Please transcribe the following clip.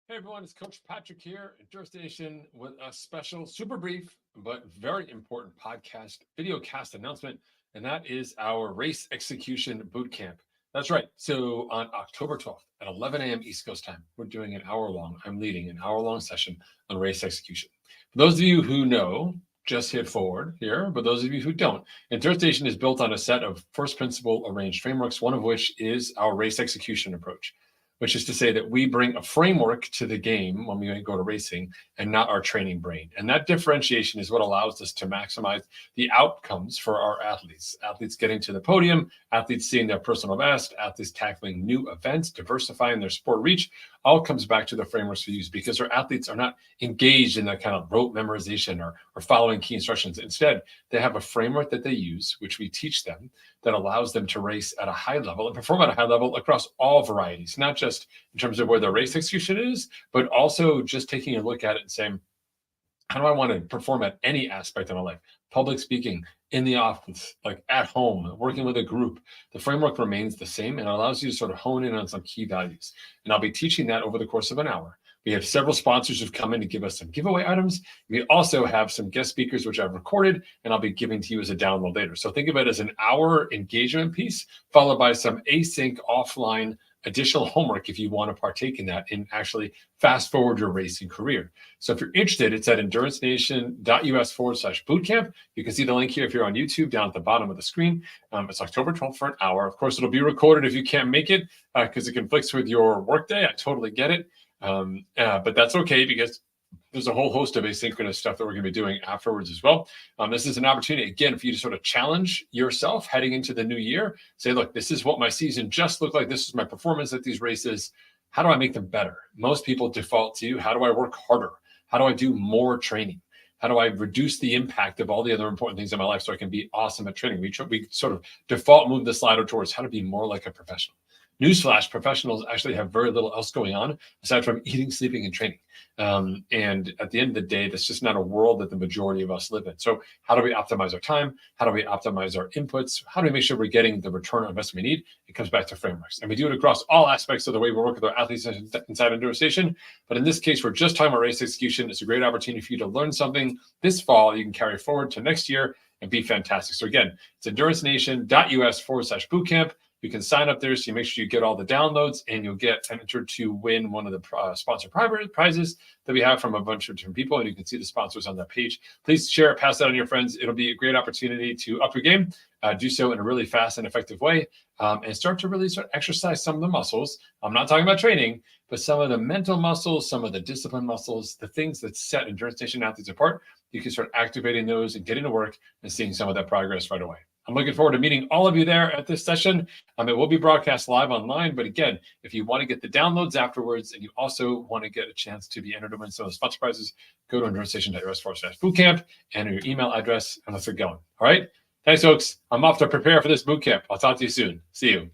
Hey everyone, it's Coach Patrick here, Endurance Nation, with a special, super brief, but very important podcast, video cast announcement, and that is our race execution boot camp. That's right. So on October 12th at 11 a.m. East Coast time, we're doing I'm leading an hour long session on race execution. For those of you who know, just hit forward here, but those of you who don't, Endurance Nation is built on a set of first principle arranged frameworks, one of which is our race execution approach, which is to say that we bring a framework to the game when we go to racing and not our training brain. And that differentiation is what allows us to maximize the outcomes for our athletes. Athletes getting to the podium, athletes seeing their personal best, athletes tackling new events, diversifying their sport reach, all comes back to the frameworks we use because our athletes are not engaged in that kind of rote memorization or following key instructions. Instead, they have a framework that they use, which we teach them, that allows them to race at a high level and perform at a high level across all varieties, not just in terms of where their race execution is, but also just taking a look at it and saying, how do I want to perform at any aspect of my life? Public speaking, in the office, like at home, working with a group. The framework remains the same and allows you to sort of hone in on some key values. And I'll be teaching that over the course of an hour. We have several sponsors who've come in to give us some giveaway items. We also have some guest speakers, which I've recorded, and I'll be giving to you as a download later. So think of it as an hour engagement piece, followed by some async offline additional homework if you want to partake in that and actually fast forward your racing career. So if you're interested, it's at endurancenation.us/bootcamp. You can see the link here if you're on YouTube down at the bottom of the screen. It's October 12th for an hour. Of course, it'll be recorded if you can't make it because it conflicts with your workday. I totally get it. But that's okay because there's a whole host of asynchronous stuff that we're going to be doing afterwards as well. This is an opportunity, again, for you to sort of challenge yourself heading into the new year. Say, look, this is what my season just looked like. This is my performance at these races. How do I make them better? Most people default to, how do I work harder? How do I do more training? How do I reduce the impact of all the other important things in my life so I can be awesome at training? We sort of default move the slider towards how to be more like a professional. Newsflash, professionals actually have very little else going on aside from eating, sleeping, and training. And at the end of the day, that's just not a world that the majority of us live in. So how do we optimize our time? How do we optimize our inputs? How do we make sure we're getting the return on investment we need? It comes back to frameworks. And we do it across all aspects of the way we work with our athletes inside Endurance Nation. But in this case, we're just talking about race execution. It's a great opportunity for you to learn something this fall you can carry forward to next year and be fantastic. So again, it's endurancenation.us/bootcamp. You can sign up there so you make sure you get all the downloads and you'll get entered to win one of the sponsor prizes that we have from a bunch of different people. And you can see the sponsors on that page. Please share it, pass it on your friends. It'll be a great opportunity to up your game, do so in a really fast and effective way, and start to really exercise some of the muscles. I'm not talking about training, but some of the mental muscles, some of the discipline muscles, the things that set Endurance Nation athletes apart. You can start activating those and getting to work and seeing some of that progress right away. I'm looking forward to meeting all of you there at this session. It will be broadcast live online, but again, if you want to get the downloads afterwards and you also want to get a chance to be entered to win some of the sponsor prizes, go to endurancenation.us/bootcamp, enter your email address, and let's get going. All right? Thanks, folks. I'm off to prepare for this bootcamp. I'll talk to you soon. See you.